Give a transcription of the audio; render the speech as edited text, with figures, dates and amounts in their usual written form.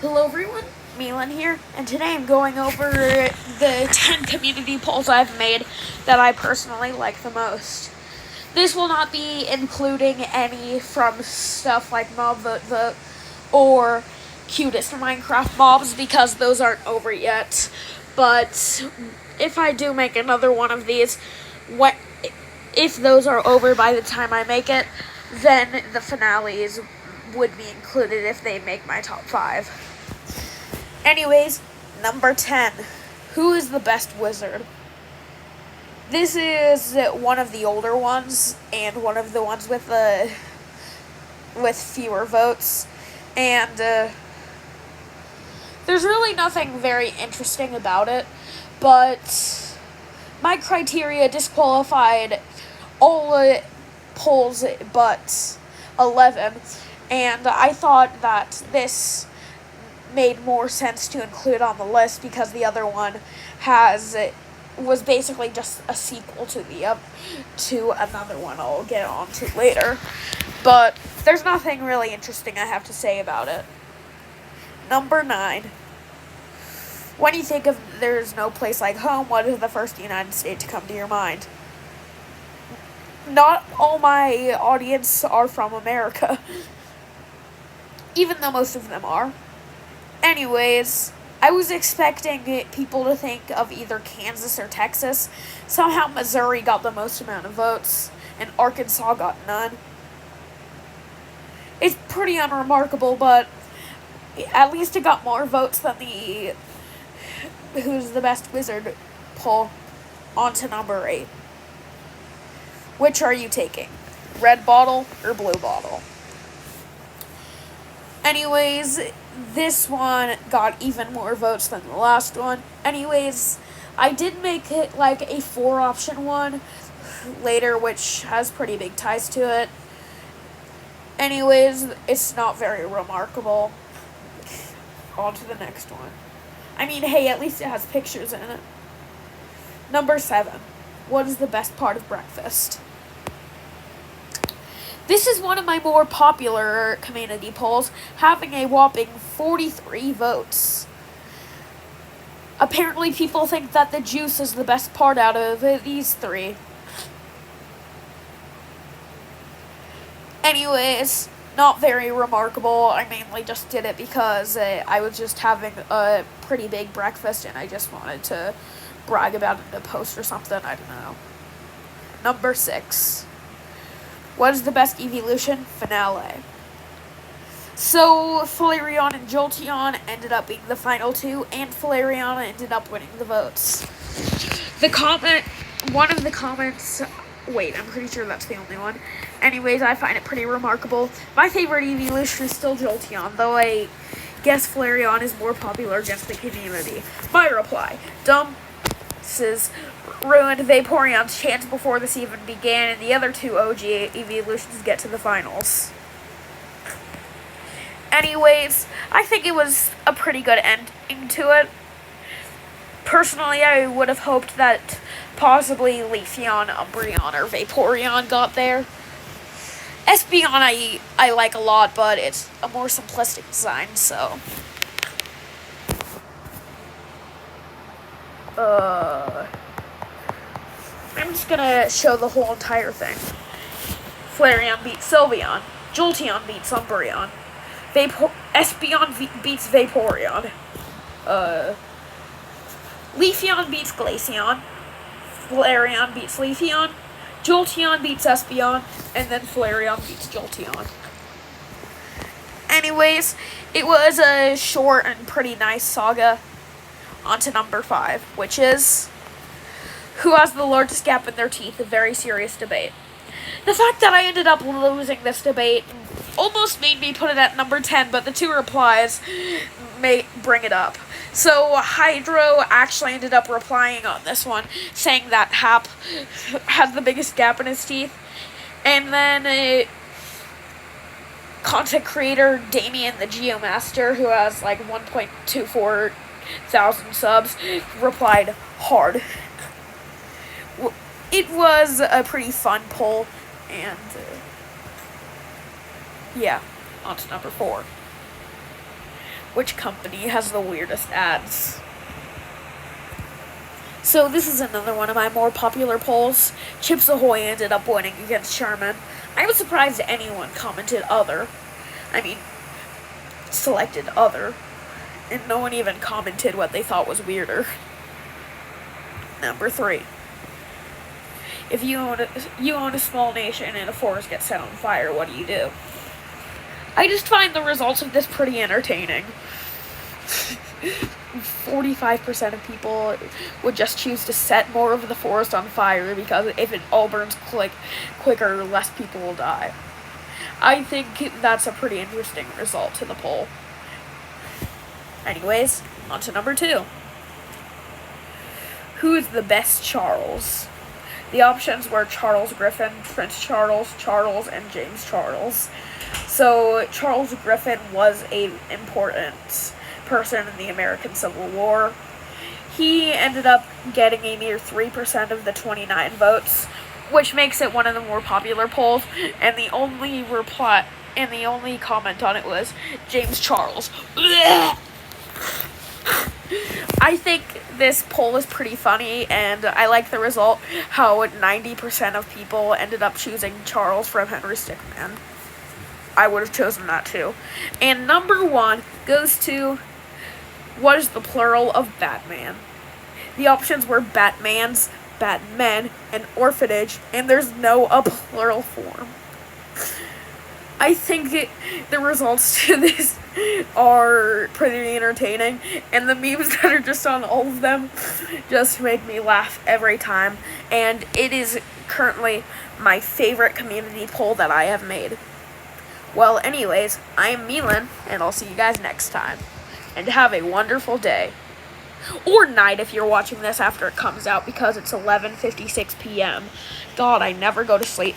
Hello everyone, Milan here, and today I'm going over the 10 community polls I've made that I personally like the most. This will not be including any from stuff like Mob Vote Vote or Cutest Minecraft Mobs because those aren't over yet. But if I do make another one of these, if those are over by the time I make it, then the finales would be included if they make my top 5. Anyways, number 10. Who is the best wizard? This is one of the older ones and one of the ones with fewer votes. And there's really nothing very interesting about it, but my criteria disqualified all polls but 11, and I thought that this made more sense to include on the list because the other one was basically just a sequel to another one I'll get on to later. But there's nothing really interesting I have to say about it. Number 9. When you think of There's No Place Like Home, what is the first United States to come to your mind? Not all my audience are from America, even though most of them are. Anyways, I was expecting people to think of either Kansas or Texas. Somehow Missouri got the most amount of votes, and Arkansas got none. It's pretty unremarkable, but at least it got more votes than the Who's the Best Wizard poll. On to number 8. Which are you taking? Red bottle or blue bottle? Anyways, this one got even more votes than the last one. Anyways, I did make it like a 4-option one later, which has pretty big ties to it. Anyways, it's not very remarkable. On to the next one. I mean, hey, at least it has pictures in it. Number 7. What is the best part of breakfast? This is one of my more popular community polls, having a whopping 43 votes. Apparently people think that the juice is the best part out of these 3. Anyways, not very remarkable. I mainly just did it because I was just having a pretty big breakfast and I just wanted to brag about it in a post or something. I don't know. Number 6. What is the best evolution? Finale. So, Flareon and Jolteon ended up being the final 2, and Flareon ended up winning the votes. One of the comments, wait, I'm pretty sure that's the only one. Anyways, I find it pretty remarkable. My favorite evolution is still Jolteon, though I guess Flareon is more popular against the community. My reply, dumb ruined Vaporeon's chance before this even began, and the other 2 OG evolutions get to the finals. Anyways, I think it was a pretty good ending to it. Personally, I would have hoped that possibly Leafeon, Umbreon, or Vaporeon got there. Espeon I like a lot, but it's a more simplistic design, so... I'm just gonna show the whole entire thing. Flareon beats Sylveon. Jolteon beats Umbreon. Espeon beats Vaporeon. Leafeon beats Glaceon. Flareon beats Leafeon. Jolteon beats Espeon. And then Flareon beats Jolteon. Anyways, it was a short and pretty nice saga. On to number 5, which is who has the largest gap in their teeth, a very serious debate. The fact that I ended up losing this debate almost made me put it at number 10, but the 2 replies may bring it up. So Hydro actually ended up replying on this one, saying that Hap has the biggest gap in his teeth. And then content creator Damien the Geomaster, who has like 1.24 thousand subs, replied hard. It was a pretty fun poll, and yeah, on to number 4. Which company has the weirdest ads? So this is another one of my more popular polls. Chips Ahoy ended up winning against Charmin. I was surprised anyone commented other. I mean, selected other. And no one even commented what they thought was weirder. Number 3. If you own a small nation and a forest gets set on fire, what do? I just find the results of this pretty entertaining. 45% of people would just choose to set more of the forest on fire because if it all burns quicker, less people will die. I think that's a pretty interesting result to the poll. Anyways, on to number 2. Who is the best Charles? The options were Charles Griffin, Prince Charles, and James Charles. So Charles Griffin was an important person in the American Civil War. He ended up getting a mere 3% of the 29 votes, which makes it one of the more popular polls, and the only comment on it was James Charles. Blech! I think this poll is pretty funny, and I like the result, how 90% of people ended up choosing Charles from Henry Stickmin. I would have chosen that too. And number 1 goes to, what is the plural of Batman? The options were Batmans, Batmen, and orphanage, and there's no a plural form. I think the results to this are pretty entertaining, and the memes that are just on all of them just make me laugh every time, and it is currently my favorite community poll that I have made. Well, anyways, I'm Milan, and I'll see you guys next time, and have a wonderful day. Or night if you're watching this after it comes out, because it's 11:56 p.m. God, I never go to sleep.